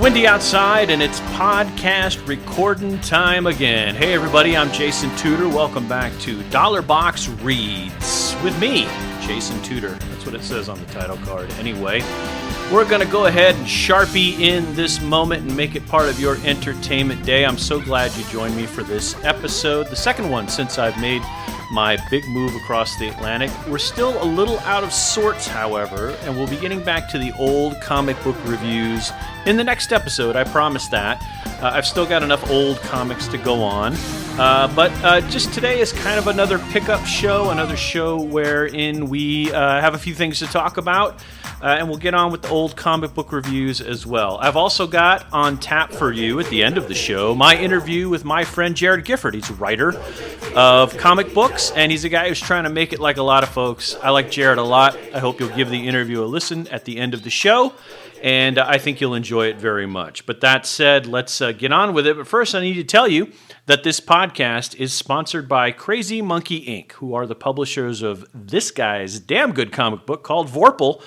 windy outside, and it's podcast recording time again. Hey, everybody, I'm Jason Tudor. Welcome back to Dollar Box Reads with me, Jason Tudor. That's what it says on the title card. Anyway, we're going to go ahead and Sharpie in this moment and make it part of your entertainment day. I'm so glad you joined me for this episode, the second one since I've made my big move across the Atlantic. We're still a little out of sorts, however, and we'll be getting back to the old comic book reviews in the next episode. I promise that. I've still got enough old comics to go on, but just today is kind of another pickup show, another show wherein we have a few things to talk about. And we'll get on with the old comic book reviews as well. I've also got on tap for you at the end of the show my interview with my friend Jared Gifford. He's a writer of comic books, and he's a guy who's trying to make it like a lot of folks. I like Jared a lot. I hope you'll give the interview a listen at the end of the show, and I think you'll enjoy it very much. But that said, let's get on with it. But first, I need to tell you that this podcast is sponsored by Crazy Monkey Inc., who are the publishers of this guy's damn good comic book called Vorpal,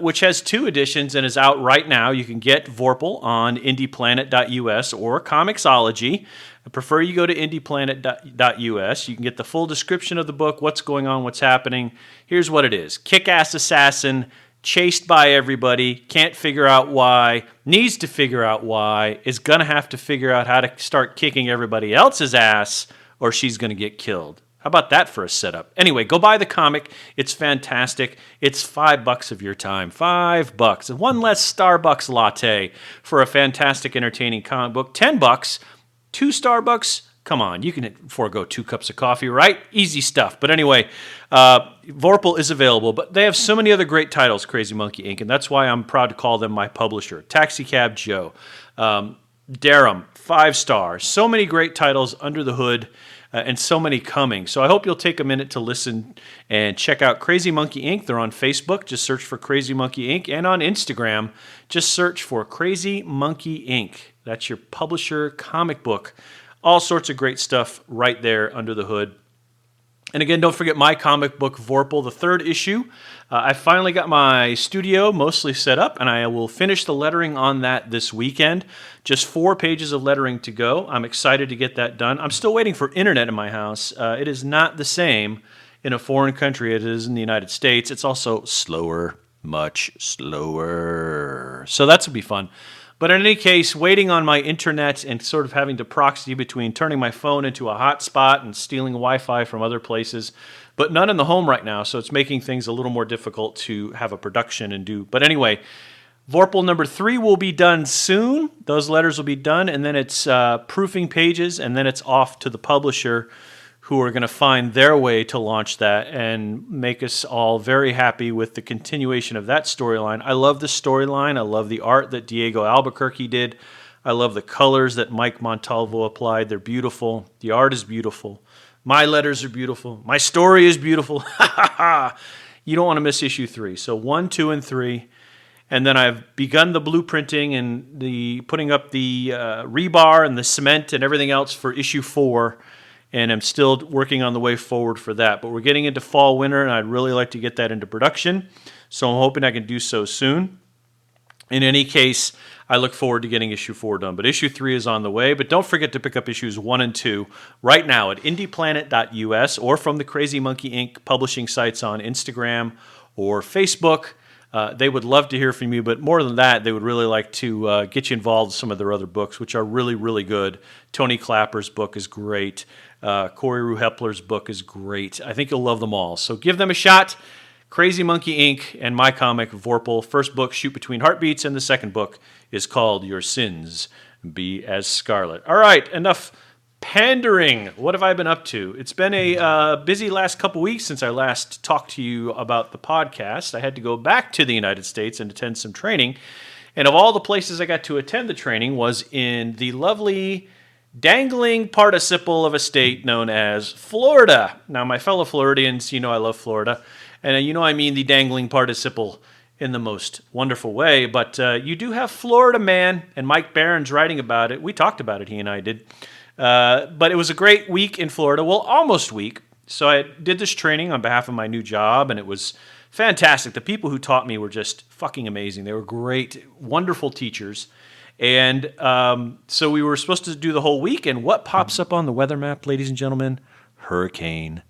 which has 2 editions and is out right now. You can get Vorpal on indieplanet.us or Comixology. I prefer you go to indieplanet.us. You can get the full description of the book, what's going on, what's happening. Here's what it is. Kick-ass assassin, chased by everybody, can't figure out why, needs to figure out why, is going to have to figure out how to start kicking everybody else's ass, or she's going to get killed. How about that for a setup? Anyway, go buy the comic. It's fantastic. It's $5 of your time. $5. And one less Starbucks latte for a fantastic, entertaining comic book. $10. 2 Starbucks. Come on, you can forego 2 cups of coffee, right? Easy stuff. But anyway, Vorpal is available, but they have so many other great titles, Crazy Monkey Inc., and that's why I'm proud to call them my publisher. Taxi Cab Joe, Darum, 5-star. So many great titles under the hood. And so many coming. So I hope you'll take a minute to listen and check out Crazy Monkey Inc. They're on Facebook. Just search for Crazy Monkey Inc. And on Instagram, just search for Crazy Monkey Inc. That's your publisher comic book. All sorts of great stuff right there under the hood. And again, don't forget my comic book, Vorpal, the 3rd issue. I finally got my studio mostly set up, and I will finish the lettering on that this weekend. Just 4 pages of lettering to go. I'm excited to get that done. I'm still waiting for internet in my house. It is not the same in a foreign country as it is in the United States. It's also slower, much slower. So that's will be fun. But in any case, waiting on my internet and sort of having to proxy between turning my phone into a hotspot and stealing Wi-Fi from other places, but none in the home right now, so it's making things a little more difficult to have a production and do. But anyway, Vorpal number 3 will be done soon. Those letters will be done, and then it's proofing pages, and then it's off to the publisher, who are going to find their way to launch that and make us all very happy with the continuation of that storyline. I love the storyline. I love the art that Diego Albuquerque did. I love the colors that Mike Montalvo applied. They're beautiful. The art is beautiful. My letters are beautiful. My story is beautiful. You don't want to miss issue 3. So 1, 2, and 3. And then I've begun the blueprinting and the putting up the rebar and the cement and everything else for issue 4. And I'm still working on the way forward for that. But we're getting into fall, winter, and I'd really like to get that into production. So I'm hoping I can do so soon. In any case, I look forward to getting issue 4 done. But issue 3 is on the way. But don't forget to pick up issues 1 and 2 right now at indieplanet.us or from the Crazy Monkey Inc. publishing sites on Instagram or Facebook. They would love to hear from you, but more than that, they would really like to get you involved in some of their other books, which are really, really good. Tony Clapper's book is great. Corey Ruhepler's book is great. I think you'll love them all. So give them a shot. Crazy Monkey Inc. and my comic, Vorpal. First book, Shoot Between Heartbeats, and the second book is called Your Sins Be As Scarlet. All right, enough pandering. What have I been up to? It's been a busy last couple weeks since I last talked to you about the podcast. I had to go back to the United States and attend some training. And of all the places I got to attend the training was in the lovely dangling participle of a state known as Florida. Now, my fellow Floridians, you know I love Florida. And you know I mean the dangling participle in the most wonderful way. But you do have Florida Man, and Mike Barron's writing about it. We talked about it, he and I did. But it was a great week in Florida. Well, almost week. So I did this training on behalf of my new job, and it was fantastic. The people who taught me were just fucking amazing. They were great, wonderful teachers. And so we were supposed to do the whole week, and what pops up on the weather map, ladies and gentlemen? Hurricane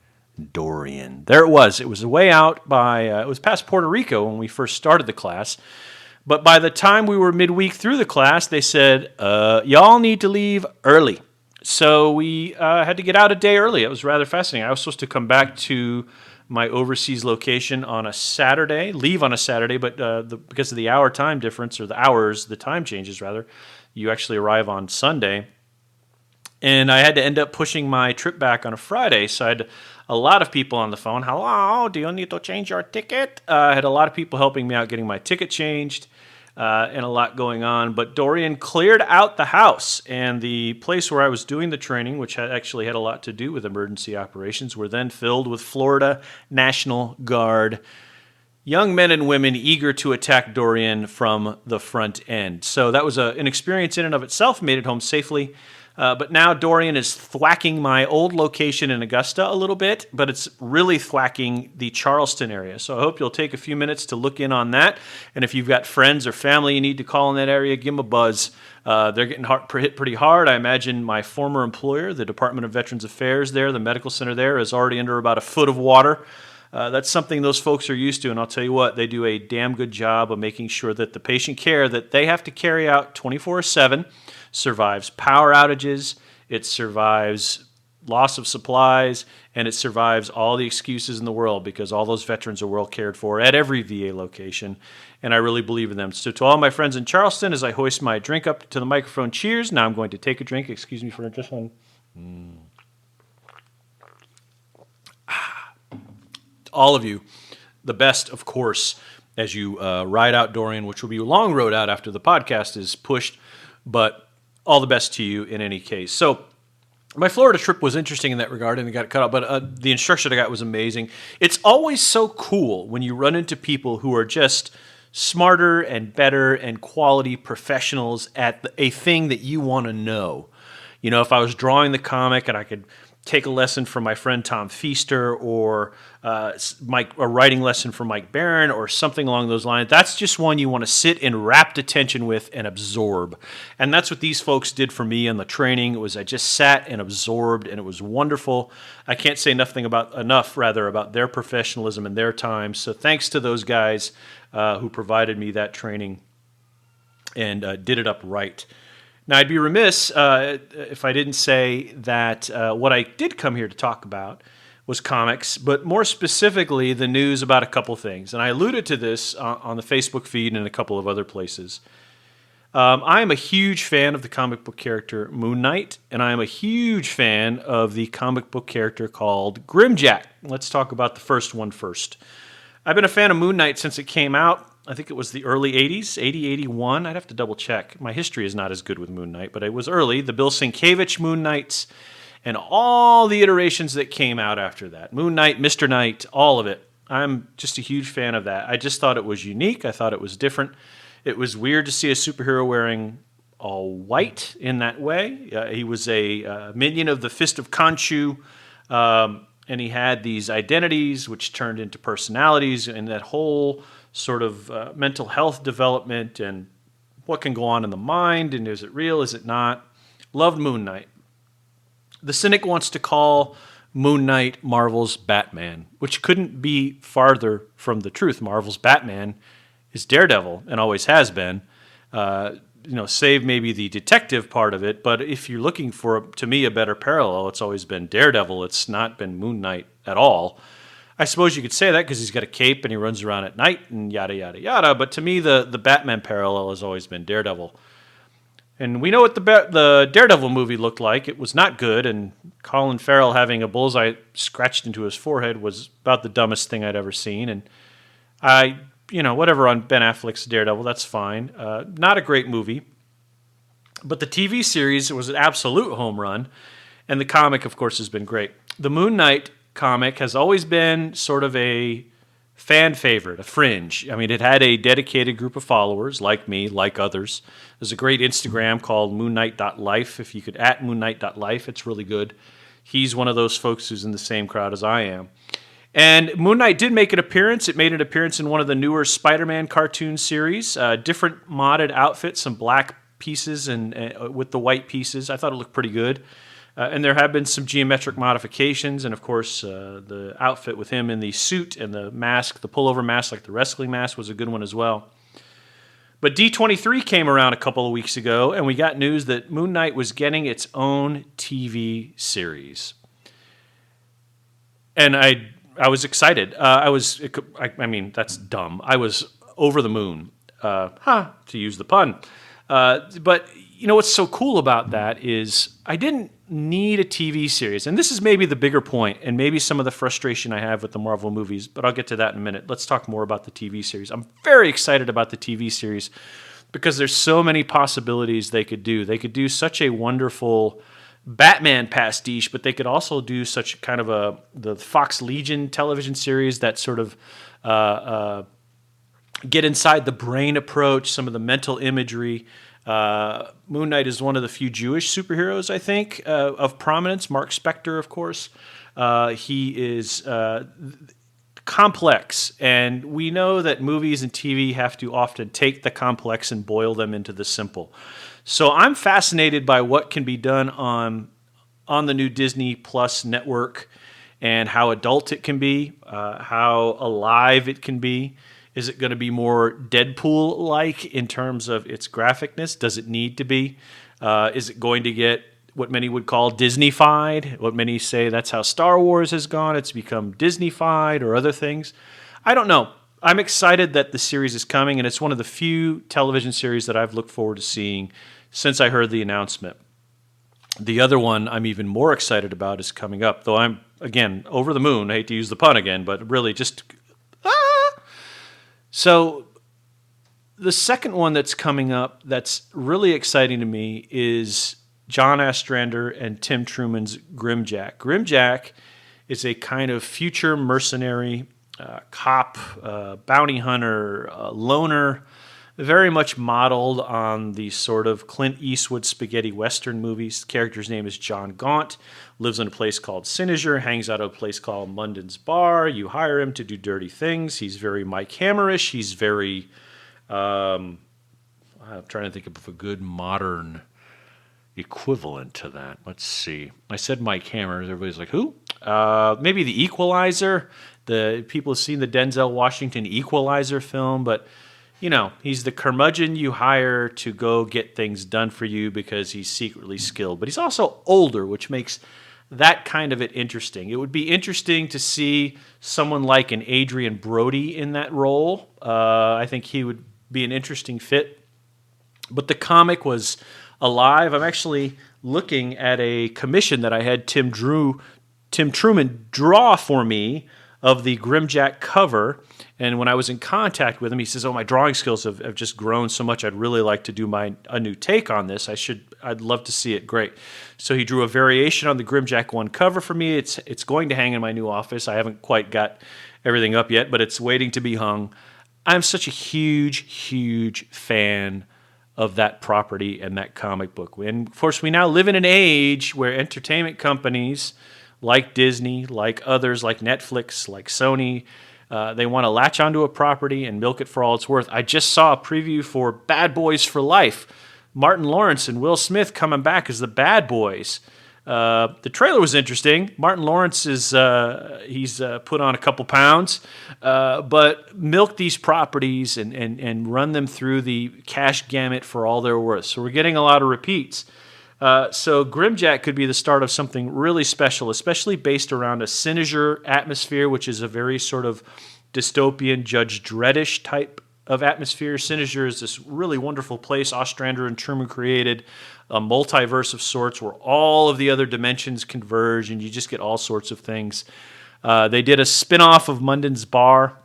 Dorian. There it was. It was way out by, it was past Puerto Rico when we first started the class. But by the time we were midweek through the class, they said, y'all need to leave early. So we had to get out a day early. It was rather fascinating. I was supposed to come back to my overseas location on a Saturday, leave on a Saturday, but because of the hour time difference, or the time changes rather, you actually arrive on Sunday. And I had to end up pushing my trip back on a Friday, so I had a lot of people on the phone. Hello, do you need to change your ticket? I had a lot of people helping me out getting my ticket changed. And a lot going on. But Dorian cleared out the house, and the place where I was doing the training, which actually had a lot to do with emergency operations, were then filled with Florida National Guard young men and women eager to attack Dorian from the front end. So that was an experience in and of itself, made it home safely. But now Dorian is thwacking my old location in Augusta a little bit, but it's really thwacking the Charleston area. So I hope you'll take a few minutes to look in on that. And if you've got friends or family you need to call in that area, give them a buzz. They're getting hit pretty hard. I imagine my former employer, the Department of Veterans Affairs there, the medical center there, is already under about a foot of water. That's something those folks are used to, and I'll tell you what, they do a damn good job of making sure that the patient care that they have to carry out 24/7 survives power outages, it survives loss of supplies, and it survives all the excuses in the world, because all those veterans are well cared for at every VA location, and I really believe in them. So to all my friends in Charleston, as I hoist my drink up to the microphone, cheers. Now I'm going to take a drink. Excuse me for just one. All of you, the best, of course, as you ride out Dorian, which will be a long road out after the podcast is pushed, but all the best to you in any case. So my Florida trip was interesting in that regard, and it got cut out, but the instruction I got was amazing. It's always so cool when you run into people who are just smarter and better and quality professionals at a thing that you want to know. You know, if I was drawing the comic and I could take a lesson from my friend Tom Feaster, or a writing lesson from Mike Barron, or something along those lines. That's just one you want to sit in rapt attention with and absorb. And that's what these folks did for me in the training. It was I just sat and absorbed, and it was wonderful. I can't say enough about their professionalism and their time. So thanks to those guys who provided me that training and did it up right. Now, I'd be remiss if I didn't say that what I did come here to talk about was comics, but more specifically, the news about a couple things. And I alluded to this on the Facebook feed and a couple of other places. I am a huge fan of the comic book character Moon Knight, and I am a huge fan of the comic book character called Grimjack. Let's talk about the first one first. I've been a fan of Moon Knight since it came out. I think it was the early 80s, 80, 81. I'd have to double check. My history is not as good with Moon Knight, but it was early. The Bill Sienkiewicz Moon Knights and all the iterations that came out after that. Moon Knight, Mr. Knight, all of it. I'm just a huge fan of that. I just thought it was unique. I thought it was different. It was weird to see a superhero wearing all white in that way. He was a minion of the Fist of Khonshu, and he had these identities which turned into personalities, and that whole sort of mental health development and what can go on in the mind, and is it real, is it not? Loved Moon Knight. The cynic wants to call Moon Knight Marvel's Batman, which couldn't be farther from the truth. Marvel's Batman is Daredevil and always has been, save maybe the detective part of it, but if you're looking for, to me, a better parallel, it's always been Daredevil. It's not been Moon Knight at all. I suppose you could say that because he's got a cape and he runs around at night and yada, yada, yada. But to me, the Batman parallel has always been Daredevil. And we know what the Daredevil movie looked like. It was not good, and Colin Farrell having a bullseye scratched into his forehead was about the dumbest thing I'd ever seen. And whatever on Ben Affleck's Daredevil, that's fine. Not a great movie. But the TV series was an absolute home run. And the comic, of course, has been great. The Moon Knight comic has always been sort of a fan favorite, a fringe. I mean, it had a dedicated group of followers, like me, like others. There's a great Instagram called moonknight.life. If you could @moonknight.life, it's really good. He's one of those folks who's in the same crowd as I am. And Moon Knight did make an appearance. It made an appearance in one of the newer Spider-Man cartoon series. Different modded outfit, some black pieces and with the white pieces. I thought it looked pretty good. And there have been some geometric modifications, and of course, the outfit with him in the suit and the mask, the pullover mask, like the wrestling mask, was a good one as well. But D23 came around a couple of weeks ago, and we got news that Moon Knight was getting its own TV series. And I was excited. I mean, that's dumb. I was over the moon, to use the pun. But you know what's so cool about that is I didn't need a TV series. And this is maybe the bigger point and maybe some of the frustration I have with the Marvel movies, but I'll get to that in a minute. Let's talk more about the TV series. I'm very excited about the TV series because there's so many possibilities they could do. They could do such a wonderful Batman pastiche, but they could also do such kind of the Fox Legion television series that sort of get inside the brain approach, some of the mental imagery. Moon Knight is one of the few Jewish superheroes, I think, of prominence. Mark Spector, of course. He is complex, and we know that movies and TV have to often take the complex and boil them into the simple. So I'm fascinated by what can be done on the new Disney Plus network and how adult it can be, how alive it can be. Is it going to be more Deadpool-like in terms of its graphicness? Does it need to be? Is it going to get what many would call Disney-fied? What many say that's how Star Wars has gone. It's become Disney-fied or other things. I don't know. I'm excited that the series is coming, and it's one of the few television series that I've looked forward to seeing since I heard the announcement. The other one I'm even more excited about is coming up, though I'm, again, over the moon. I hate to use the pun again, but really just... So the second one that's coming up that's really exciting to me is John Ostrander and Tim Truman's Grimjack. Grimjack is a kind of future mercenary cop, bounty hunter, loner, very much modeled on the sort of Clint Eastwood spaghetti western movies. The character's name is John Gaunt, lives in a place called Siniger, hangs out at a place called Munden's Bar. You hire him to do dirty things. He's very Mike Hammerish. He's very, I'm trying to think of a good modern equivalent to that. Let's see. I said Mike Hammer. Everybody's like, who? Maybe The Equalizer. The people have seen the Denzel Washington Equalizer film, but you know, he's the curmudgeon you hire to go get things done for you because he's secretly skilled. But he's also older, which makes that kind of it interesting. It would be interesting to see someone like an Adrian Brody in that role. I think he would be an interesting fit. But the comic was alive. I'm actually looking at a commission that I had Tim Truman draw for me of the Grimjack cover. And when I was in contact with him, he says, "Oh, my drawing skills have just grown so much. I'd really like to do a new take on this. I'd love to see it. Great." So he drew a variation on the Grimjack 1 cover for me. It's going to hang in my new office. I haven't quite got everything up yet, but it's waiting to be hung. I'm such a huge, huge fan of that property and that comic book. And of course, we now live in an age where entertainment companies like Disney, like others, like Netflix, like Sony, they want to latch onto a property and milk it for all it's worth. I just saw a preview for Bad Boys for Life. Martin Lawrence and Will Smith coming back as the Bad Boys. The trailer was interesting. Martin Lawrence is he's put on a couple pounds, but milk these properties and run them through the cash gamut for all they're worth. So we're getting a lot of repeats. So Grimjack could be the start of something really special, especially based around a Siniger atmosphere, which is a very sort of dystopian, Judge Dreddish type of atmosphere. Siniger is this really wonderful place Ostrander and Truman created, a multiverse of sorts where all of the other dimensions converge and you just get all sorts of things. They did a spin-off of Munden's Bar.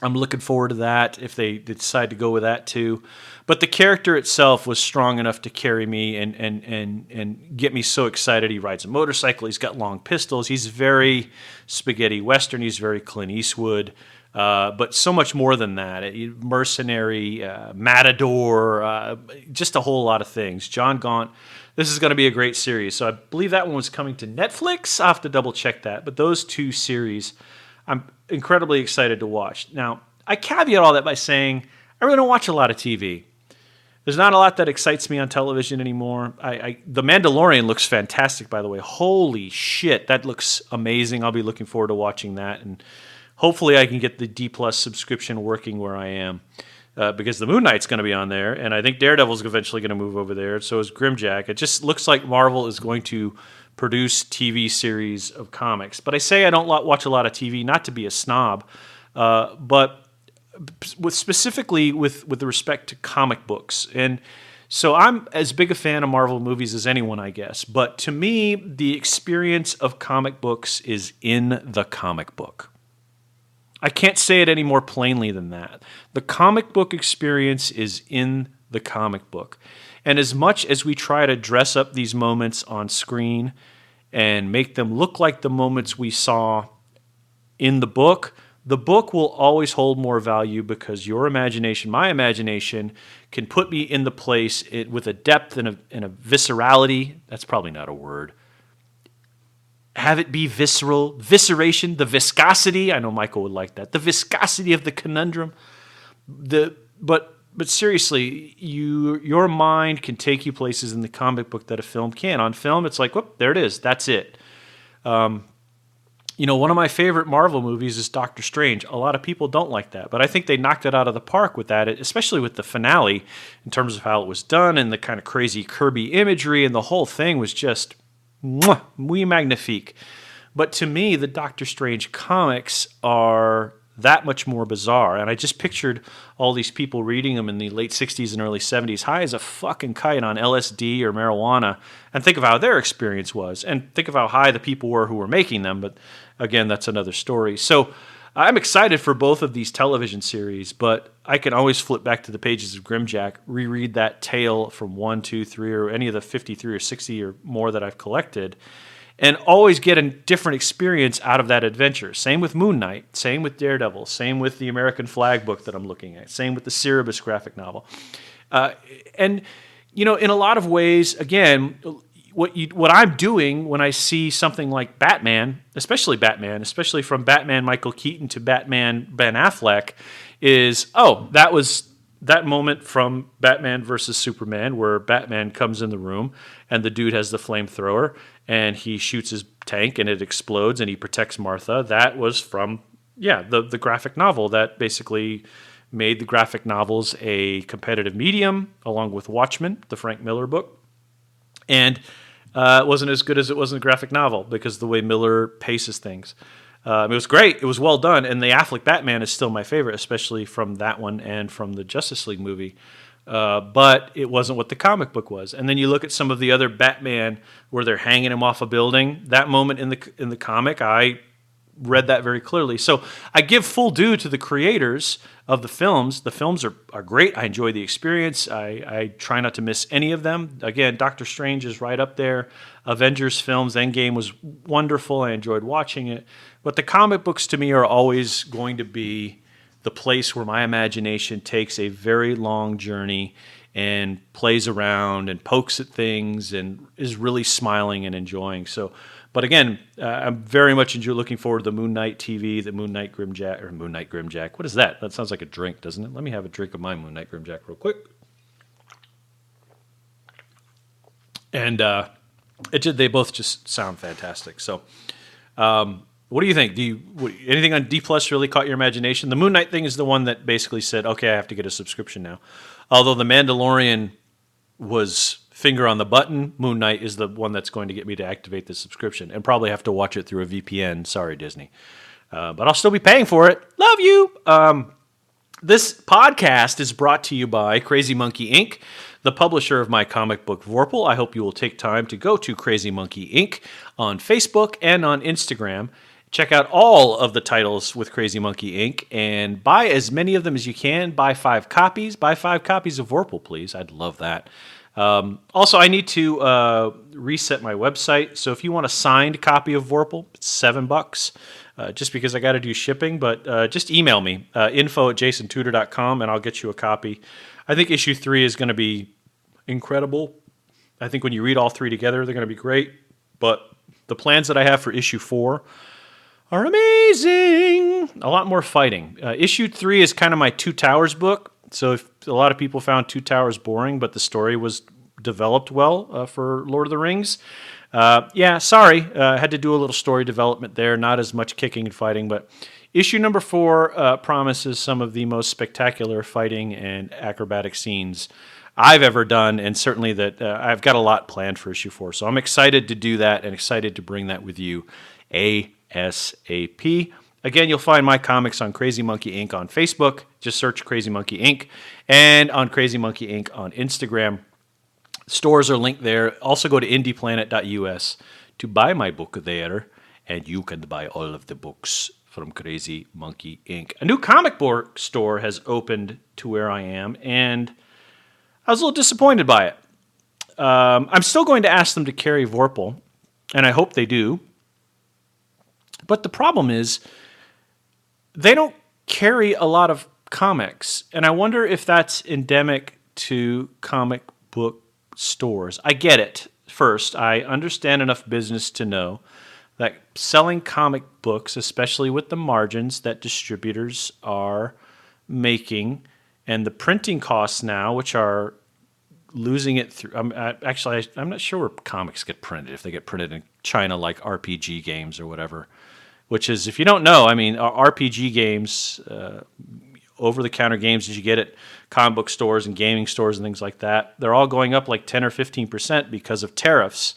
I'm looking forward to that if they decide to go with that too. But the character itself was strong enough to carry me and get me so excited. He rides a motorcycle. He's got long pistols. He's very spaghetti western. He's very Clint Eastwood. But so much more than that. Mercenary, matador, just a whole lot of things. John Gaunt. This is going to be a great series. So I believe that one was coming to Netflix. I'll have to double check that. But those two series, I'm incredibly excited to watch. Now, I caveat all that by saying I really don't watch a lot of TV. there's not a lot that excites me on television anymore. The Mandalorian looks fantastic, by the way. Holy shit, that looks amazing. I'll be looking forward to watching that, and hopefully I can get the D Plus subscription working where I am, because the Moon Knight's going to be on there, and I think Daredevil's eventually going to move over there. So is Grimjack. It just looks like Marvel is going to produce TV series of comics. But I say I don't watch a lot of TV, not to be a snob, but specifically with respect to comic books. And so I'm as big a fan of Marvel movies as anyone, I guess. But to me, the experience of comic books is in the comic book. I can't say it any more plainly than that. The comic book experience is in the comic book. And as much as we try to dress up these moments on screen and make them look like the moments we saw in the book will always hold more value because your imagination, my imagination, can put me in the place with a depth and a viscerality. That's probably not a word. Have it be visceral, visceration, the viscosity. I know Michael would like that. The viscosity of the conundrum. But seriously, your mind can take you places in the comic book that a film can. On film, it's like, whoop, there it is. That's it. One of my favorite Marvel movies is Doctor Strange. A lot of people don't like that, but I think they knocked it out of the park with that, especially with the finale in terms of how it was done and the kind of crazy Kirby imagery, and the whole thing was just muy magnifique. But to me, the Doctor Strange comics are that much more bizarre, and I just pictured all these people reading them in the late 60s and early 70s, high as a fucking kite on LSD or marijuana, and think of how their experience was, and think of how high the people were who were making them, but again, that's another story. So I'm excited for both of these television series, but I can always flip back to the pages of Grimjack, reread that tale from 1, 2, 3, or any of the 53 or 60 or more that I've collected, and always get a different experience out of that adventure. Same with Moon Knight, same with Daredevil, same with the American Flag book that I'm looking at, same with the Cerebus graphic novel. In a lot of ways, again, what I'm doing when I see something like Batman, especially from Batman Michael Keaton to Batman Ben Affleck, is, that was that moment from Batman versus Superman where Batman comes in the room and the dude has the flamethrower and he shoots his tank and it explodes and he protects Martha. That was from, the graphic novel that basically made the graphic novels a competitive medium, along with Watchmen, the Frank Miller book. And it wasn't as good as it was in the graphic novel because of the way Miller paces things. It was great. It was well done. And the Affleck Batman is still my favorite, especially from that one and from the Justice League movie. But it wasn't what the comic book was. And then you look at some of the other Batman where they're hanging him off a building. That moment in the comic, I read that very clearly. So I give full due to the creators of the films. The films are great. I enjoy the experience. I try not to miss any of them. Again, Doctor Strange is right up there. Avengers films, Endgame was wonderful. I enjoyed watching it. But the comic books to me are always going to be the place where my imagination takes a very long journey and plays around and pokes at things and is really smiling and enjoying. So, but again, I'm very much looking forward to the Moon Knight TV, the Moon Knight Grimjack. What is that? That sounds like a drink, doesn't it? Let me have a drink of my Moon Knight Grimjack real quick. And they both just sound fantastic. So, what do you think? Anything on D Plus really caught your imagination? The Moon Knight thing is the one that basically said, okay, I have to get a subscription now. Although The Mandalorian was finger on the button, Moon Knight is the one that's going to get me to activate the subscription and probably have to watch it through a VPN. Sorry, Disney. But I'll still be paying for it. Love you. This podcast is brought to you by Crazy Monkey Inc., the publisher of my comic book Vorpal. I hope you will take time to go to Crazy Monkey Inc. on Facebook and on Instagram. Check out all of the titles with Crazy Monkey Inc. and buy as many of them as you can. Buy 5 copies. Buy 5 copies of Vorpal, please. I'd love that. Also, I need to reset my website. So if you want a signed copy of Vorpal, it's $7. Just because I got to do shipping, but just email me, info@jasontutor.com, and I'll get you a copy. I think issue 3 is going to be incredible. I think when you read all 3 together, they're going to be great. But the plans that I have for issue 4 are amazing. A lot more fighting. Issue 3 is kind of my Two Towers book. So if a lot of people found Two Towers boring, but the story was developed well for Lord of the Rings, sorry, had to do a little story development there. Not as much kicking and fighting, but issue number 4 promises some of the most spectacular fighting and acrobatic scenes I've ever done, and certainly that I've got a lot planned for issue 4. So I'm excited to do that and excited to bring that with you ASAP. Again, you'll find my comics on Crazy Monkey Inc. on Facebook. Just search Crazy Monkey Inc. and on Crazy Monkey Inc. on Instagram. Stores are linked there. Also go to indieplanet.us to buy my book there, and you can buy all of the books from Crazy Monkey Inc. A new comic book store has opened to where I am, and I was a little disappointed by it. I'm still going to ask them to carry Vorpal, and I hope they do. But the problem is they don't carry a lot of comics, and I wonder if that's endemic to comic book stores. I get it. First, I understand enough business to know that selling comic books, especially with the margins that distributors are making, and the printing costs now, which are losing it through. I'm not sure where comics get printed, if they get printed in China like RPG games or whatever. Which is, if you don't know, I mean, RPG games, over-the-counter games that you get at comic book stores and gaming stores and things like that, they're all going up like 10 or 15% because of tariffs.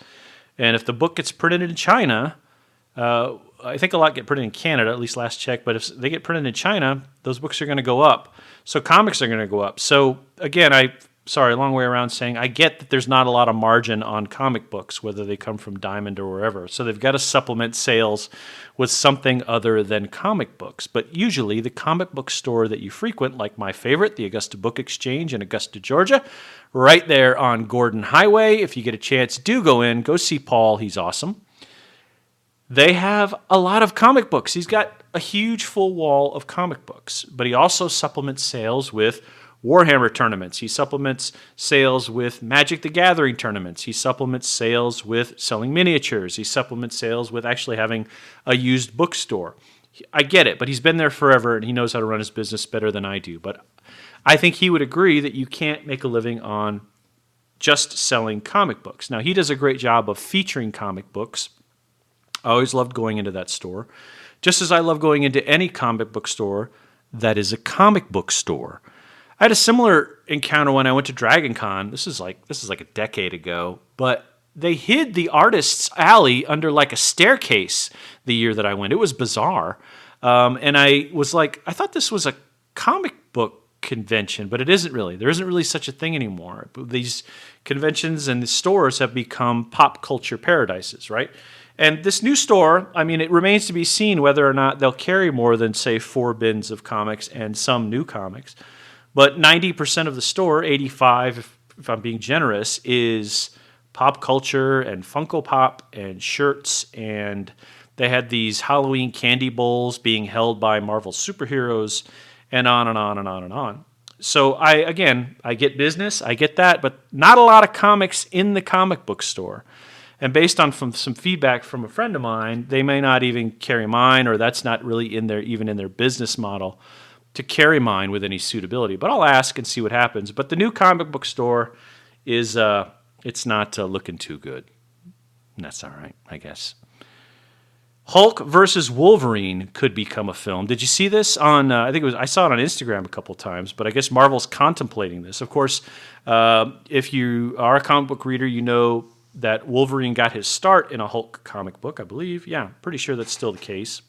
And if the book gets printed in China, I think a lot get printed in Canada, at least last check, but if they get printed in China, those books are going to go up. So comics are going to go up. So again, long way around saying, I get that there's not a lot of margin on comic books, whether they come from Diamond or wherever. So they've got to supplement sales with something other than comic books. But usually the comic book store that you frequent, like my favorite, the Augusta Book Exchange in Augusta, Georgia, right there on Gordon Highway. If you get a chance, do go in. Go see Paul. He's awesome. They have a lot of comic books. He's got a huge full wall of comic books, but he also supplements sales with Warhammer tournaments. He supplements sales with Magic the Gathering tournaments. He supplements sales with selling miniatures. He supplements sales with actually having a used bookstore. I get it, but he's been there forever and he knows how to run his business better than I do. But I think he would agree that you can't make a living on just selling comic books. Now, he does a great job of featuring comic books. I always loved going into that store, just as I love going into any comic book store that is a comic book store. I had a similar encounter when I went to Dragon Con. This is like a decade ago, but they hid the artist's alley under like a staircase the year that I went. It was bizarre. And I was like, I thought this was a comic book convention, but it isn't really. There isn't really such a thing anymore. These conventions and the stores have become pop culture paradises, right? And this new store, I mean, it remains to be seen whether or not they'll carry more than, say, 4 bins of comics and some new comics. But 90% of the store, 85 if I'm being generous, is pop culture and Funko Pop and shirts. And they had these Halloween candy bowls being held by Marvel superheroes and on and on and on and on. So I get business, I get that, but not a lot of comics in the comic book store. And based on some feedback from a friend of mine, they may not even carry mine, or that's not really even in their business model to carry mine with any suitability. But I'll ask and see what happens. But the new comic book store is it's not looking too good. And that's all right, I guess. Hulk versus Wolverine could become a film. Did you see this on? I saw it on Instagram a couple times. But I guess Marvel's contemplating this. Of course, if you are a comic book reader, you know that Wolverine got his start in a Hulk comic book, I believe. Yeah, pretty sure that's still the case.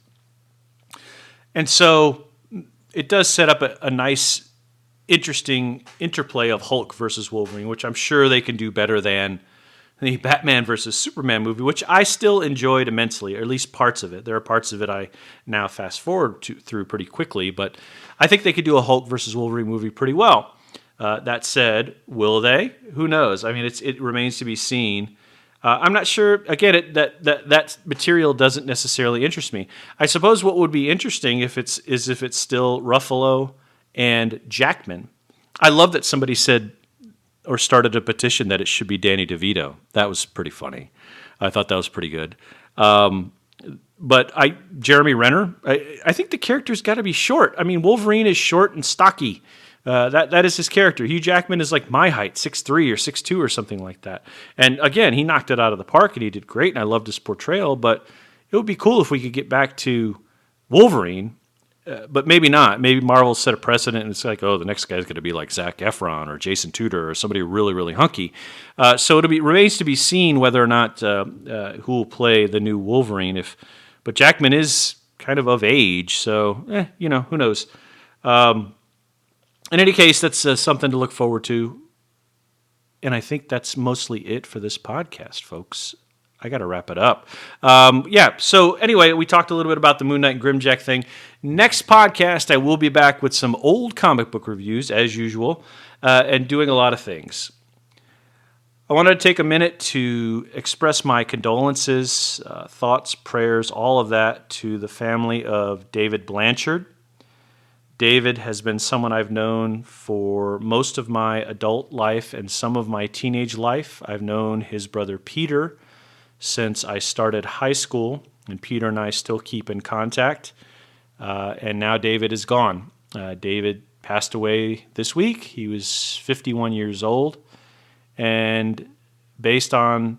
And so it does set up a nice, interesting interplay of Hulk versus Wolverine, which I'm sure they can do better than the Batman versus Superman movie, which I still enjoyed immensely, or at least parts of it. There are parts of it I now fast forward through pretty quickly, but I think they could do a Hulk versus Wolverine movie pretty well. That said, will they? Who knows? I mean, it remains to be seen. I'm not sure. Again, that material doesn't necessarily interest me. I suppose what would be interesting if it's still Ruffalo and Jackman. I love that somebody said or started a petition that it should be Danny DeVito. That was pretty funny. I thought that was pretty good. But Jeremy Renner, I think the character's got to be short. I mean, Wolverine is short and stocky. That is his character. Hugh Jackman is like my height, 6'3" or 6'2" or something like that. And again, he knocked it out of the park, and he did great, and I loved his portrayal, but it would be cool if we could get back to Wolverine, but maybe not. Maybe Marvel set a precedent, and it's like, oh, the next guy's going to be like Zac Efron or Jason Tudor or somebody really, really hunky. So remains to be seen whether or not who will play the new Wolverine. But Jackman is kind of age, so who knows. In any case, that's something to look forward to. And I think that's mostly it for this podcast, folks. I got to wrap it up. So anyway, we talked a little bit about the Moon Knight and Grimjack thing. Next podcast, I will be back with some old comic book reviews, as usual, and doing a lot of things. I wanted to take a minute to express my condolences, thoughts, prayers, all of that to the family of David Blanchard. David has been someone I've known for most of my adult life and some of my teenage life. I've known his brother Peter since I started high school, and Peter and I still keep in contact. And now David is gone. David passed away this week. He was 51 years old. And based on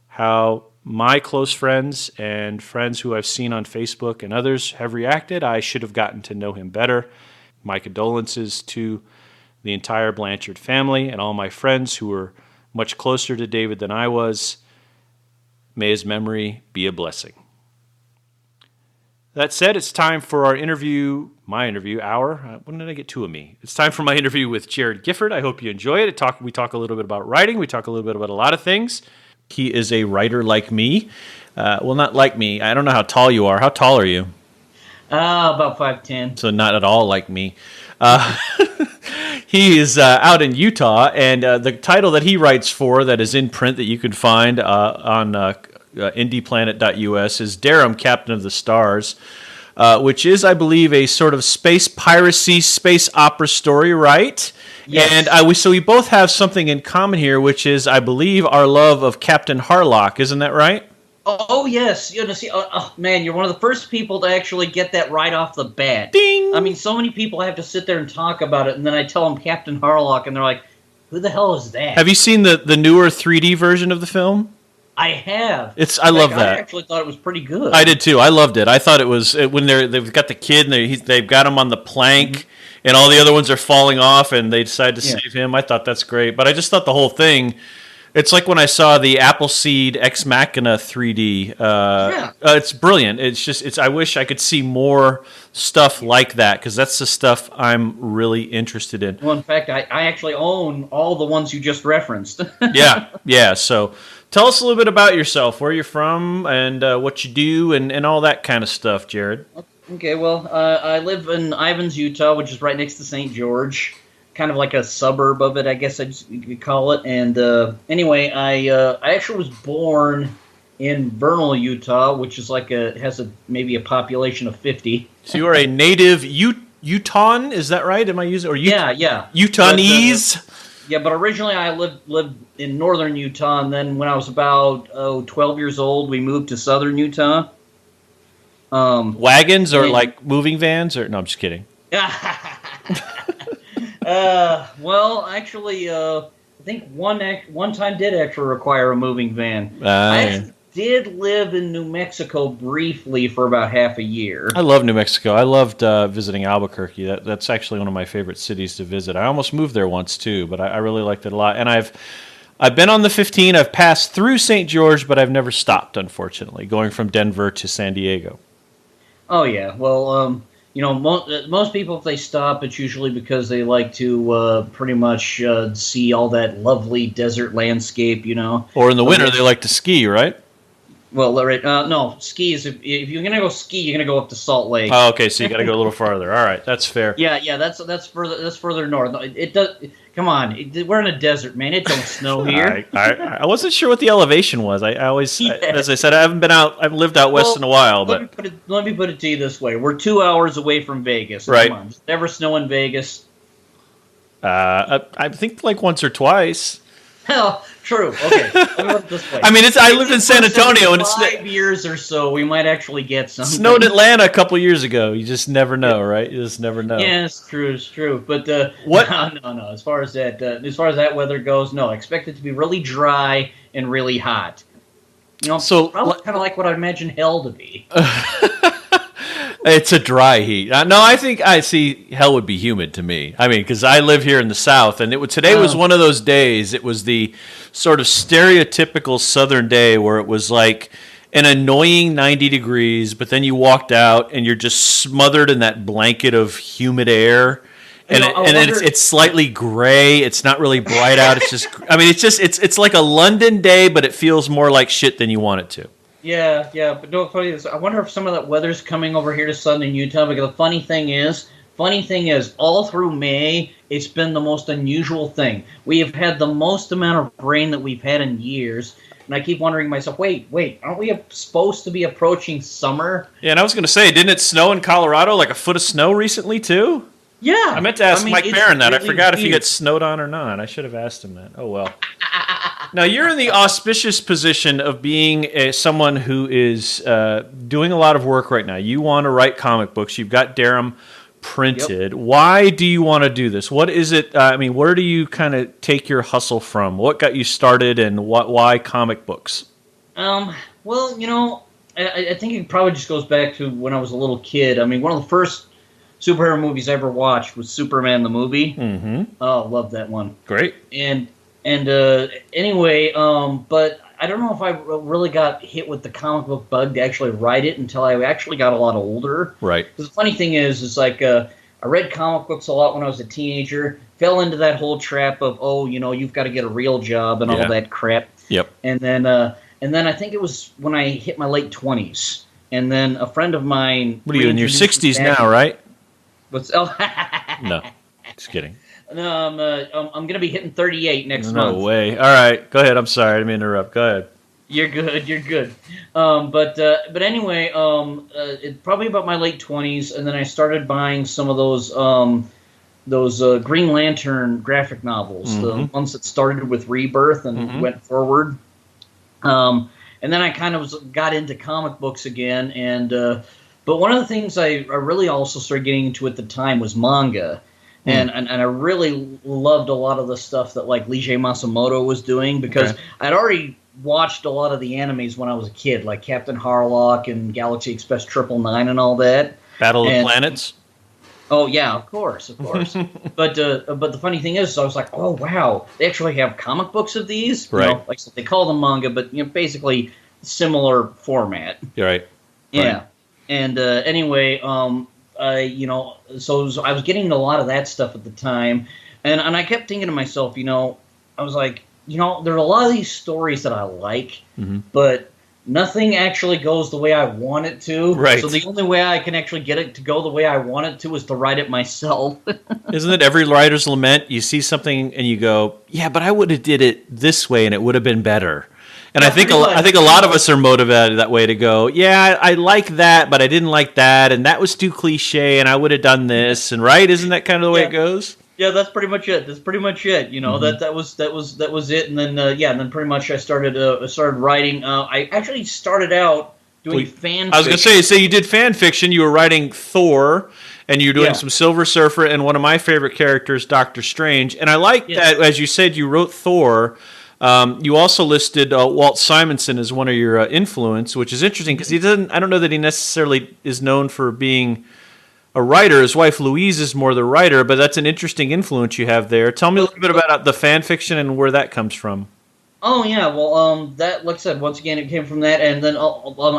how my close friends and friends who I've seen on Facebook and others have reacted, I should have gotten to know him better. My condolences to the entire Blanchard family and all my friends who were much closer to David than I was. May his memory be a blessing. That said, it's time for our my interview hour. When did I get two of me? It's time for my interview with Jared Gifford. I hope you enjoy it. We talk a little bit about writing. We talk a little bit about a lot of things. He is a writer like me. Well, not like me. I don't know how tall you are. How tall are you? About 5'10". So not at all like me. He is out in Utah, and the title that he writes for that is in print that you can find on indieplanet.us is Darum, Captain of the Stars, which is, I believe, a sort of space piracy, space opera story, right? Yes. And so we both have something in common here, which is, I believe, our love of Captain Harlock. Isn't that right? Oh yes. Man, you're one of the first people to actually get that right off the bat. Ding! I mean, so many people have to sit there and talk about it, and then I tell them Captain Harlock, and they're like, who the hell is that? Have you seen the newer 3D version of the film? I have. I love that. I actually thought it was pretty good. I did too. I loved it. I thought it was when they've got the kid and they've got him on the plank, and all the other ones are falling off, and they decide to save him. I thought that's great. But I just thought the whole thing. It's like when I saw the Appleseed Ex Machina 3D. It's brilliant. I wish I could see more stuff like that, because that's the stuff I'm really interested in. Well, in fact, I actually own all the ones you just referenced. Yeah. So tell us a little bit about yourself, where you're from, and what you do, and all that kind of stuff, Jared. Okay, well, I live in Ivins, Utah, which is right next to St. George. Kind of like a suburb of it, I guess you could call it. And anyway, I actually was born in Vernal, Utah, which is maybe a population of 50. So you are a native Utahn, is that right? Am I using Yeah. Utahese? But originally I lived in northern Utah, and then when I was about 12 years old, we moved to southern Utah. Wagons or like moving vans? Or no, I'm just kidding. Well, actually, I think one time did actually require a moving van. I actually did live in New Mexico briefly for about half a year. I love New Mexico. I loved visiting Albuquerque. That's actually one of my favorite cities to visit. I almost moved there once too, but I really liked it a lot. And I've been on the 15. I've passed through St. George, but I've never stopped, unfortunately, going from Denver to San Diego. Oh yeah, well. Most people, if they stop, it's usually because they like to pretty much see all that lovely desert landscape, Or in the winter, they like to ski, right? Well, no, ski is if you're gonna go ski, you're gonna go up to Salt Lake. Oh, okay, so you got to go a little farther. All right, that's fair. Yeah, that's further north. It does. Come on, we're in a desert, man. It don't snow here. I wasn't sure what the elevation was. I always, as I said, I haven't lived out west in a while. But let me put it to you this way: we're 2 hours away from Vegas. Right. Come on, does it ever snow in Vegas? I think like once or twice. Hell, True. Okay. Let me put it this way. I mean, I lived in San Antonio, and it's 5 years or so, we might actually get something. Snowed Atlanta a couple years ago. You just never know, right? You just never know. Yeah, it's true. It's true. But what? No. As far as that weather goes, no. I expect it to be really dry and really hot. So probably kind of like what I imagine hell to be. It's a dry heat. No, I think I see hell would be humid to me. I mean, because I live here in the South, and today was one of those days. It was the sort of stereotypical Southern day where it was like an annoying 90 degrees, but then you walked out and you're just smothered in that blanket of humid air. And, it's slightly gray. It's not really bright out. It's just, I mean, it's like a London day, but it feels more like shit than you want it to. Yeah, but no, funny is, I wonder if some of that weather's coming over here to southern Utah. Because the funny thing is, all through May, it's been the most unusual thing. We have had the most amount of rain that we've had in years, and I keep wondering to myself, wait, aren't we supposed to be approaching summer? Yeah, and I was going to say, didn't it snow in Colorado, like a foot of snow recently too? Yeah. I meant to ask Mike Barron that. Really I forgot if he gets snowed on or not. I should have asked him that. Oh, well. Now, you're in the auspicious position of being someone who is doing a lot of work right now. You want to write comic books. You've got Darum printed. Yep. Why do you want to do this? What is it? Where do you kind of take your hustle from? What got you started, and why comic books? Well, I think it probably just goes back to when I was a little kid. I mean, one of the first superhero movies I ever watched was Superman the movie. Mm-hmm. Oh, love that one. Great. Anyway, but I don't know if I really got hit with the comic book bug to actually write it until I actually got a lot older. Right. Because the funny thing is like I read comic books a lot when I was a teenager, fell into that whole trap of, you've got to get a real job and all that crap. Yep. And then I think it was when I hit my late 20s. And then a friend of mine... What are you, in your 60s now, right? No, just kidding. No, I'm going to be hitting 38 next month. No way. All right, go ahead. I'm sorry, I didn't mean to interrupt. Go ahead. You're good. But anyway, it probably about my late 20s, and then I started buying some of those Green Lantern graphic novels, the ones that started with Rebirth and went forward. And then I kind of got into comic books again, but one of the things I really also started getting into at the time was manga. And I really loved a lot of the stuff that like Leiji Matsumoto was doing, because I'd already watched a lot of the animes when I was a kid, like Captain Harlock and Galaxy Express 999 and all that. Battle of Planets? Oh, yeah, of course. But the funny thing is, I was like, oh, wow, they actually have comic books of these? Right. Like they call them manga, but basically similar format. You're right. Yeah. Right. And anyway, so I was getting a lot of that stuff at the time, and I kept thinking to myself, I was like, there are a lot of these stories that I like, but nothing actually goes the way I want it to. Right. So the only way I can actually get it to go the way I want it to is to write it myself. Isn't it every writer's lament? You see something and you go, yeah, but I would have did it this way and it would have been better. And I think a lot of us are motivated that way to go, yeah, I like that, but I didn't like that, and that was too cliche, and I would have done this, and right? Isn't that kind of the way it goes? Yeah, that's pretty much it. That was it, and then and then pretty much I started writing. I actually started out doing fan fiction. I was going to say you did fan fiction. You were writing Thor, and you were doing some Silver Surfer, and one of my favorite characters, Doctor Strange. And I like that, as you said, you wrote Thor. You also listed Walt Simonson as one of your influence, which is interesting because I don't know that he necessarily is known for being a writer. His wife Louise is more the writer, but that's an interesting influence you have there. Tell me a little bit about the fan fiction and where that comes from. Oh yeah, well, that, like I said, once again, it came from that, and then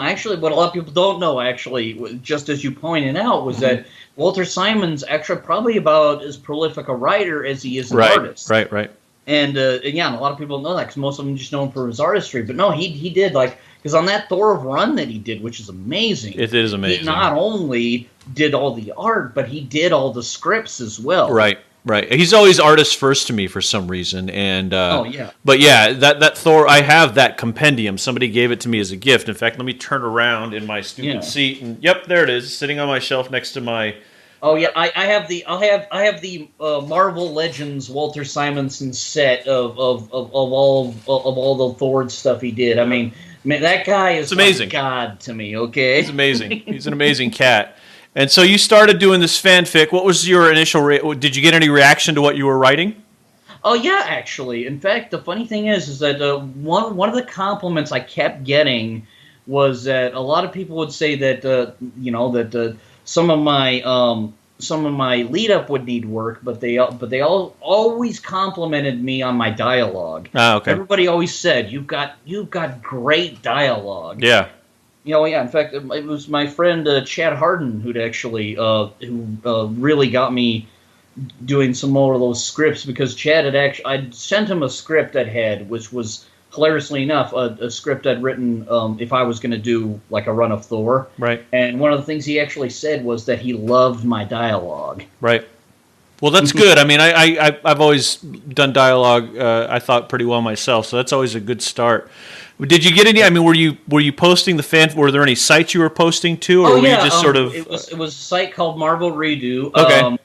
actually, what a lot of people don't know, actually, just as you pointed out, was that Walter Simon's actually probably about as prolific a writer as he is an artist. Right. And a lot of people don't know that because most of them just know him for his artistry. But no, he did, because on that Thor run that he did, which is amazing. It is amazing. He not only did all the art, but he did all the scripts as well. Right. He's always artist first to me for some reason. And But yeah, that Thor, I have that compendium. Somebody gave it to me as a gift. In fact, let me turn around in my stupid seat. And yep, there it is, sitting on my shelf next to my Oh yeah, I have the Marvel Legends Walter Simonson set of all the Thor stuff he did. I mean, man, that guy is amazing. like God to me. Okay, He's amazing. He's an amazing cat. And so you started doing this fanfic. What was your initial? Did you get any reaction to what you were writing? Oh yeah, actually. In fact, the funny thing is that one of the compliments I kept getting was that a lot of people would say that some of my lead up would need work, but they all always complimented me on my dialogue. Ah, okay. Everybody always said you've got great dialogue. Yeah. Yeah. In fact, it was my friend Chad Harden who'd actually who really got me doing some more of those scripts, because Chad I'd sent him a script I'd had, which was hilariously enough a script I'd written if I was going to do like a run of Thor. Right. And one of the things he actually said was that he loved my dialogue. Right. Well, that's good. I mean, I've always done dialogue. I thought pretty well myself, so that's always a good start. Did you get any? I mean, were you posting the fan? Were there any sites you were posting to, or were you just sort of? It was a site called Marvel Redo. Okay.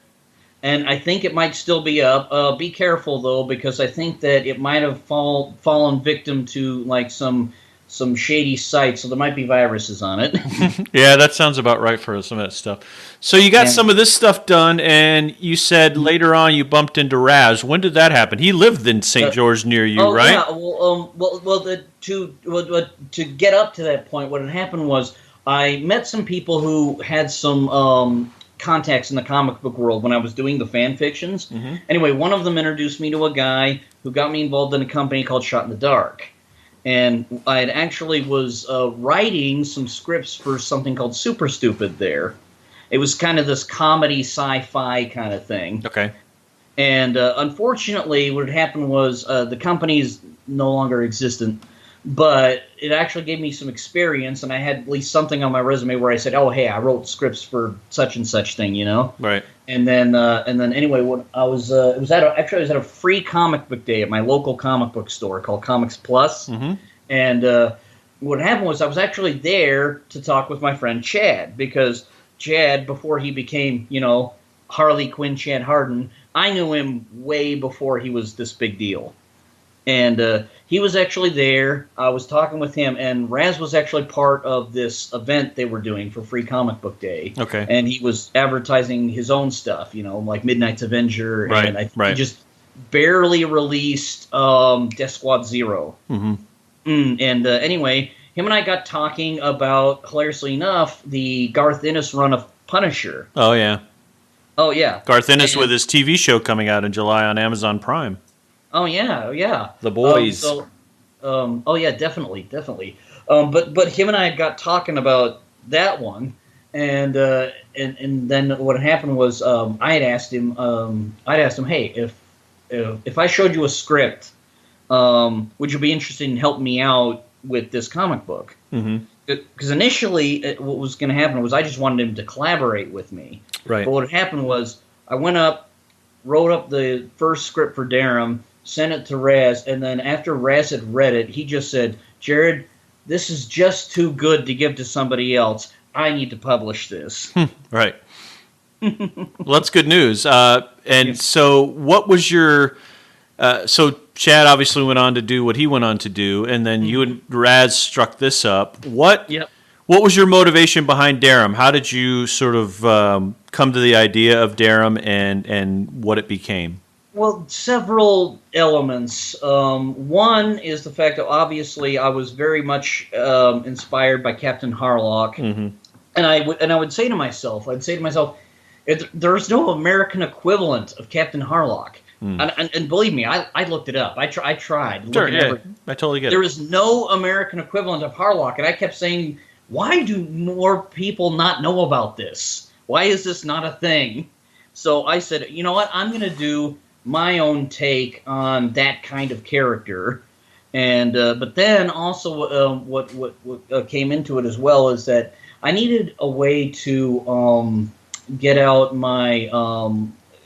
And I think it might still be up. Be careful though, because I think that it might have fallen victim to like some shady sites, so there might be viruses on it. Yeah, that sounds about right for some of that stuff. So you got some of this stuff done, and you said later on you bumped into Raz. When did that happen? He lived in St. George near you, right? Yeah. To get up to that point, what had happened was I met some people who had some contacts in the comic book world when I was doing the fan fictions. Mm-hmm. Anyway, one of them introduced me to a guy who got me involved in a company called Shot in the Dark. And I actually was writing some scripts for something called Super Stupid there. It was kind of this comedy sci-fi kind of thing. Okay. And unfortunately, what had happened was the company's no longer existent, but it actually gave me some experience, and I had at least something on my resume where I said, "Oh, hey, I wrote scripts for such and such thing," you know. Right. And then anyway, what I was it was at a free comic book day at my local comic book store called Comics Plus. Mm-hmm. And what happened was I was actually there to talk with my friend Chad, because Chad, before he became, Harley Quinn Chad Harden, I knew him way before he was this big deal. And he was actually there. I was talking with him, and Raz was actually part of this event they were doing for Free Comic Book Day. Okay. And he was advertising his own stuff, like Midnight's Avenger. Right, and he just barely released Death Squad Zero. Mm-hmm. Anyway, him and I got talking about, hilariously enough, the Garth Ennis run of Punisher. Oh, yeah. Oh, yeah. Garth Ennis with his TV show coming out in July on Amazon Prime. Oh yeah. The Boys. Oh yeah, definitely. But him and I got talking about that one, and then what happened was I had asked him, hey, if I showed you a script, would you be interested in helping me out with this comic book? Mm-hmm. Because initially, what was going to happen was I just wanted him to collaborate with me. Right. But what happened was I went up, wrote up the first script for Darum, sent it to Raz, and then after Raz had read it, he just said, "Jared, this is just too good to give to somebody else. I need to publish this." Right. Well, that's good news. So what was your... so Chad obviously went on to do what he went on to do, and then you and Raz struck this up. What was your motivation behind Darum? How did you sort of come to the idea of Darum and what it became? Well, several elements. One is the fact that obviously I was very much inspired by Captain Harlock, mm-hmm. and I would say to myself, there's no American equivalent of Captain Harlock. And believe me, I looked it up. I tried. Sure, yeah, I totally get it. There is no American equivalent of Harlock, and I kept saying, why do more people not know about this? Why is this not a thing? So I said, you know what, I'm going to do my own take on that kind of character, and but then also what came into it as well is that I needed a way to get out my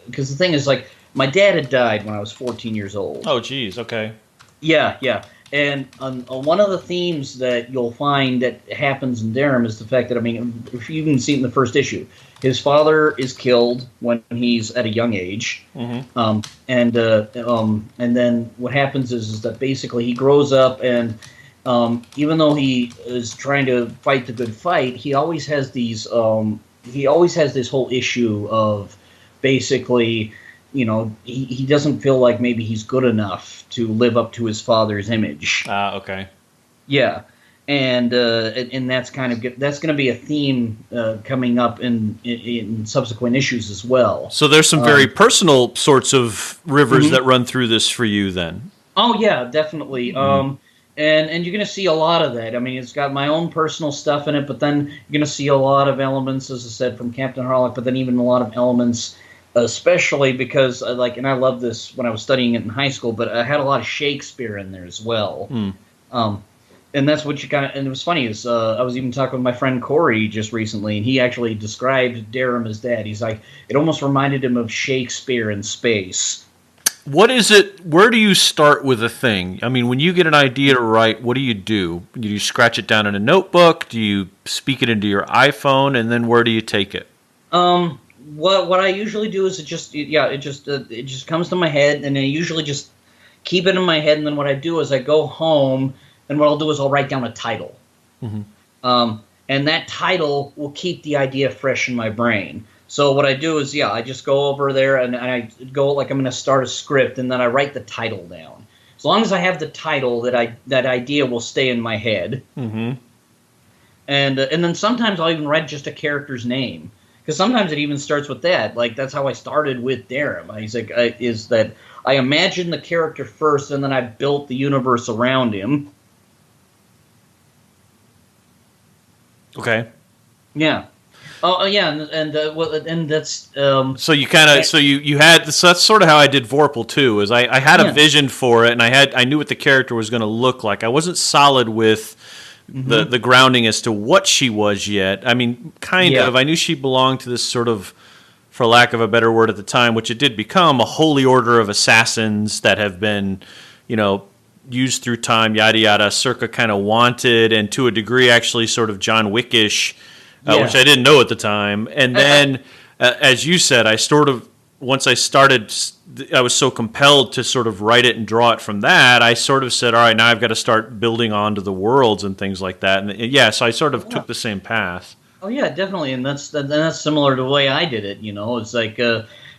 because the thing is, like, my dad had died when I was 14 years old. Oh, geez, okay. Yeah, And one of the themes that you'll find that happens in Durham is the fact that, I mean, if you can see it in the first issue, his father is killed when he's at a young age. And then what happens is that basically he grows up, and even though he is trying to fight the good fight, he always has these this whole issue of basically, you know, he doesn't feel like maybe he's good enough to live up to his father's image. Okay. Yeah, and that's kind of that's going to be a theme coming up in subsequent issues as well. So there's some very personal sorts of rivers that run through this for you, then. Oh yeah, definitely. And you're going to see a lot of that. I mean, it's got my own personal stuff in it, but then you're going to see a lot of elements, as I said, from Captain Harlock, but then even a lot of elements, especially because, and I love this when I was studying it in high school, but I had a lot of Shakespeare in there as well. And that's what you kind of, and it was funny, is I was even talking with my friend Corey just recently, and he actually described Durham as that. He's like, it almost reminded him of Shakespeare in space. What is it? Where do you start with a thing? I mean, when you get an idea to write, what do? Do you scratch it down in a notebook? Do you speak it into your iPhone? And then where do you take it? What I usually do is it just comes to my head, and I usually just keep it in my head. And then what I do is I go home, and what I'll do is I'll write down a title. And that title will keep the idea fresh in my brain. So what I do is, I just go over there and I go like I'm going to start a script, and then I write the title down. As long as I have the title, that idea will stay in my head. And then sometimes I'll even write just a character's name, because sometimes it even starts with that. Like that's how I started with Durham. Is that I imagined the character first, and then I built the universe around him. Okay. Yeah. Oh yeah, and that's so you kind of you had, so that's sort of how I did Vorpal too. Is I had a vision for it, and I knew what the character was going to look like. I wasn't solid with the grounding as to what she was yet. I mean, kind of. I knew she belonged to this sort of, for lack of a better word at the time, which it did become, a holy order of assassins that have been, you know, used through time, yada yada, circa kind of Wanted, and to a degree actually sort of John Wickish. Which I didn't know at the time. And then, as you said, once I started, I was so compelled to sort of write it and draw it from that, I sort of said, all right, now I've got to start building onto the worlds and things like that. And so I sort of took the same path. Oh, yeah, definitely. And that's similar to the way I did it, you know. It's like,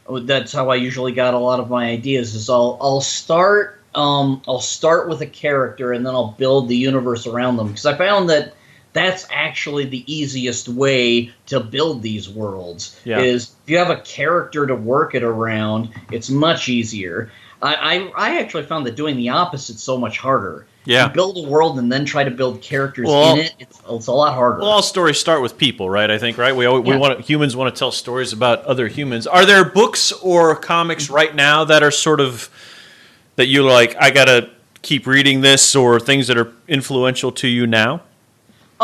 that's how I usually got a lot of my ideas, is I'll start with a character, and then I'll build the universe around them. Because I found that that's actually the easiest way to build these worlds. Is if you have a character to work it around, it's much easier. I actually found that doing the opposite so much harder. You build a world and then try to build characters in it. It's a lot harder. Well, all stories start with people, right? I think, right? Humans want to tell stories about other humans. Are there books or comics right now that are sort of, that you're like, I gotta keep reading this, or things that are influential to you now?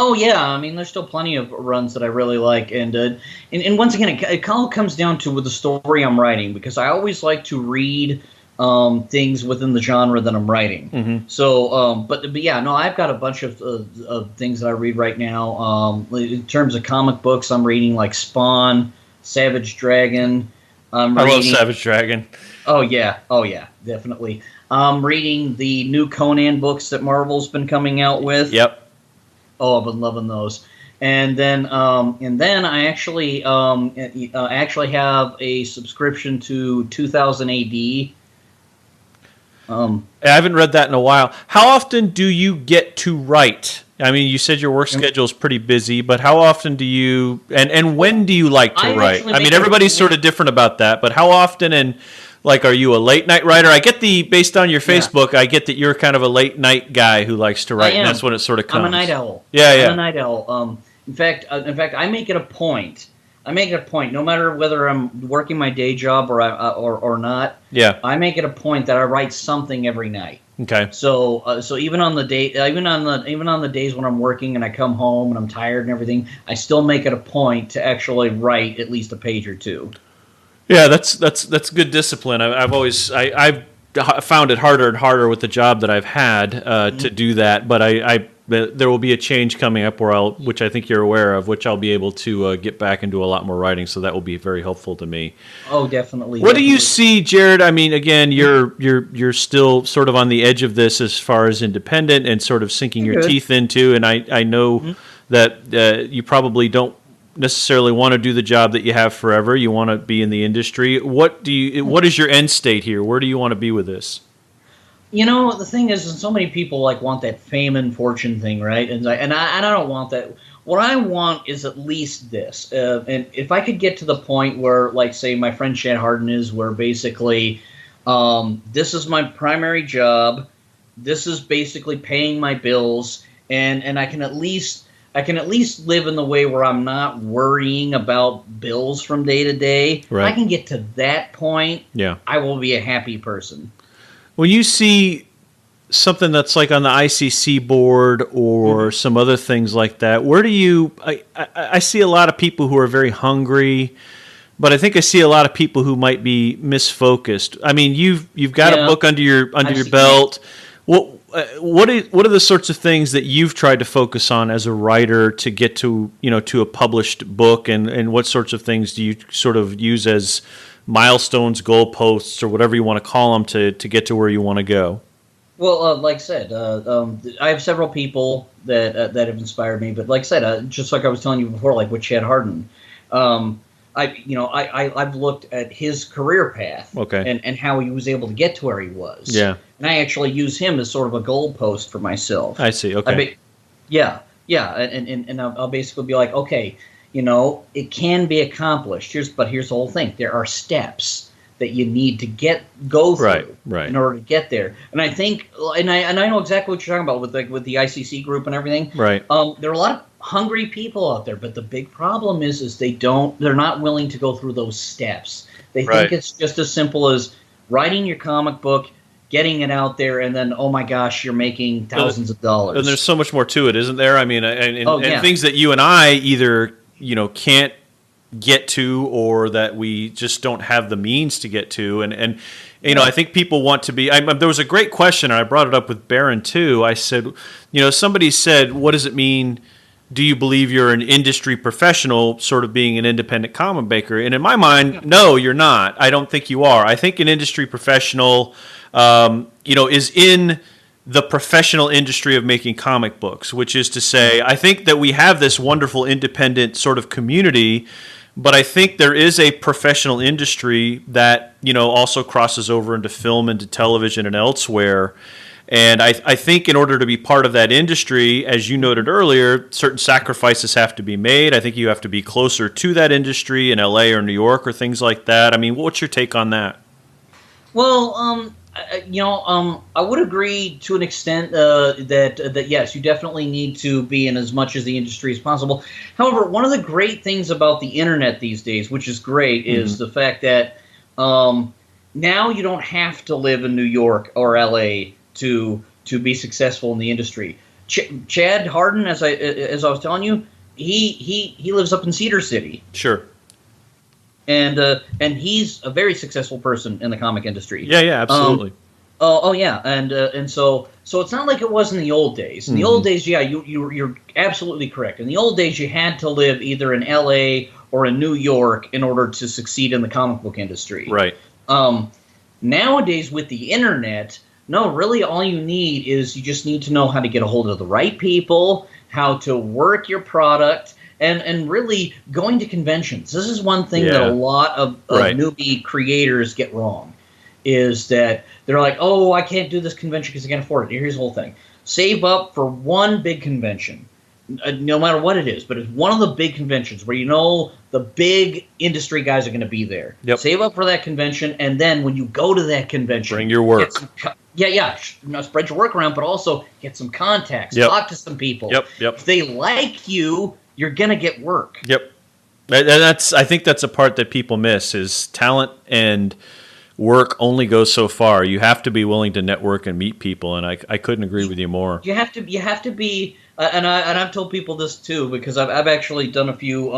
Oh yeah, I mean, there's still plenty of runs that I really like, and once again, it all comes down to the story I'm writing, because I always like to read things within the genre that I'm writing. So, but yeah, no, I've got a bunch of things that I read right now. In terms of comic books, I'm reading like Spawn, Savage Dragon. I love Savage Dragon. Oh yeah, definitely. I'm reading the new Conan books that Marvel's been coming out with. Yep. Oh, I've been loving those. And then I actually have a subscription to 2000 AD. I haven't read that in a while. How often do you get to write? I mean, you said your work schedule is pretty busy, but how often do you, and when do you like to write? I mean, everybody's sort of different about that, but how often, and like, are you a late night writer? I get based on your Facebook, I get that you're kind of a late night guy who likes to write, and that's when it sort of comes. I'm a night owl. I'm a night owl. In fact, I make it a point. No matter whether I'm working my day job or not. I make it a point that I write something every night. Okay. So even on the days when I'm working and I come home and I'm tired and everything, I still make it a point to actually write at least a page or two. Yeah, that's good discipline. I've found it harder and harder with the job that I've had to do that. But there will be a change coming up which I think you're aware of, which I'll be able to get back and do a lot more writing. So that will be very helpful to me. Oh, definitely. What do you see, Jared? I mean, again, you're still sort of on the edge of this as far as independent and sort of sinking your teeth into. And I know that you probably don't necessarily want to do the job that you have forever. You want to be in the industry. What is your end state here? Where do you want to be with this? You know, the thing is, so many people want that fame and fortune thing, right? And I don't want that. What I want is at least this. And if I could get to the point where, say, my friend Chad Harden is, where basically this is my primary job, this is basically paying my bills, and I can at least live in the way where I'm not worrying about bills from day to day. Right. If I can get to that point, yeah, I will be a happy person. When you see something that's like on the ICC board or some other things like that, where do you? I see a lot of people who are very hungry, but I think I see a lot of people who might be misfocused. I mean, you've got a book under your belt. What are the sorts of things that you've tried to focus on as a writer to get to a published book, and what sorts of things do you sort of use as milestones, goalposts, or whatever you want to call them to get to where you want to go? Well, like I said, I have several people that have inspired me. But like I said, just like I was telling you before, like with Chad Harden, I've looked at his career path, and how he was able to get to where he was. Yeah, and I actually use him as sort of a goalpost for myself. I see. Okay. And I'll basically be like, okay, it can be accomplished. Here's the whole thing. There are steps that you need to go through in order to get there. And I think, and I know exactly what you're talking about with the ICC group and everything. Right. There are a lot of hungry people out there, but the big problem is they're not willing to go through those steps. They think it's just as simple as writing your comic book, getting it out there, and then, oh my gosh, you're making thousands of dollars. And there's so much more to it, isn't there? I mean, and things that you and I either can't get to, or that we just don't have the means to get to. And I think people want to be. There was a great question, and I brought it up with Barron too. I said, somebody said, what does it mean? Do you believe you're an industry professional, sort of being an independent comic maker? And in my mind, no, you're not. I don't think you are. I think an industry professional, is in the professional industry of making comic books, which is to say, I think that we have this wonderful independent sort of community, but I think there is a professional industry that, also crosses over into film and to television and elsewhere. And I think in order to be part of that industry, as you noted earlier, certain sacrifices have to be made. I think you have to be closer to that industry in LA or New York or things like that. I mean, what's your take on that? Well, I would agree to an extent that yes, you definitely need to be in as much as the industry as possible. However, one of the great things about the internet these days, which is great, is the fact that now you don't have to live in New York or LA to be successful in the industry. Chad Harden, as I was telling you, he lives up in Cedar City. Sure. And he's a very successful person in the comic industry. Yeah, absolutely. And so it's not like it was in the old days. In the old days, you're absolutely correct. In the old days, you had to live either in L.A. or in New York in order to succeed in the comic book industry. Right. Nowadays, with the internet, no, really all you need is you just need to know how to get a hold of the right people, how to work your product, and really going to conventions. This is one thing that a lot of newbie creators get wrong, is that they're like, oh, I can't do this convention because I can't afford it. Here's the whole thing. Save up for one big convention, no matter what it is, but it's one of the big conventions where the big industry guys are going to be there. Yep. Save up for that convention, and then when you go to that convention, bring your work. Spread your work around, but also get some contacts, talk to some people. Yep. If they like you, you're going to get work. Yep. And I think that's a part that people miss, is talent and work only goes so far. You have to be willing to network and meet people, and I couldn't agree with you more. You have to be, and I've told people this too, because I've actually done a few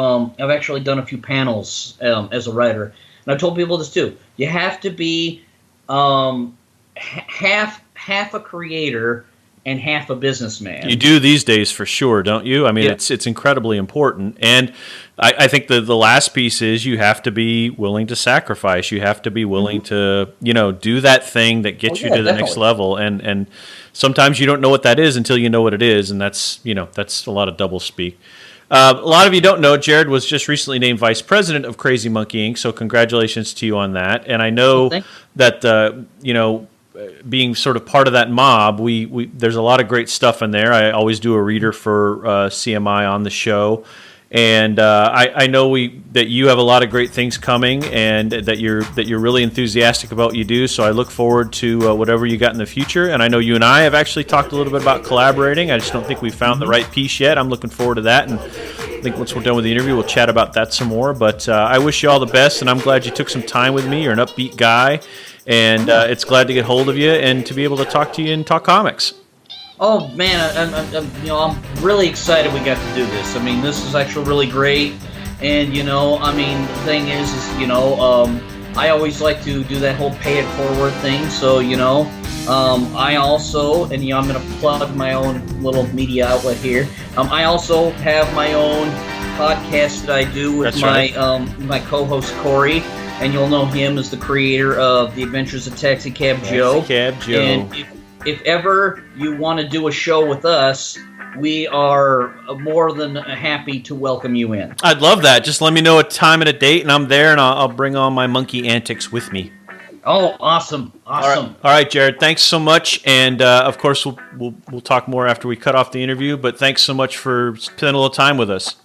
panels as a writer, and I've told people this too. You have to be half a creator and half a businessman. You do these days for sure, don't you? I mean, it's incredibly important. And I think the last piece is you have to be willing to sacrifice. You have to be willing to, do that thing that gets you to the next level. And sometimes you don't know what that is until you know what it is. And that's a lot of double speak. A lot of you don't know, Jared was just recently named vice president of Crazy Monkey Inc., so congratulations to you on that. And I know that, being sort of part of that mob, we there's a lot of great stuff in there. I always do a reader for CMI on the show. And I know that you have a lot of great things coming, and that you're really enthusiastic about what you do. So I look forward to whatever you got in the future. And I know you and I have actually talked a little bit about collaborating. I just don't think we found the right piece yet. I'm looking forward to that, and I think once we're done with the interview, we'll chat about that some more. But I wish you all the best, and I'm glad you took some time with me. You're an upbeat guy, and it's glad to get hold of you and to be able to talk to you and talk comics. Oh man, I'm really excited we got to do this. I mean, this is actually really great, and the thing is, I always like to do that whole pay it forward thing. So I also, and I'm going to plug my own little media outlet here. I also have my own podcast that I do with my co-host Corey, and you'll know him as the creator of The Adventures of Taxi Cab Joe. And if ever you want to do a show with us, we are more than happy to welcome you in. I'd love that. Just let me know a time and a date, and I'm there, and I'll bring all my monkey antics with me. Oh, awesome. All right, Jared, thanks so much. And, of course, we'll talk more after we cut off the interview, but thanks so much for spending a little time with us.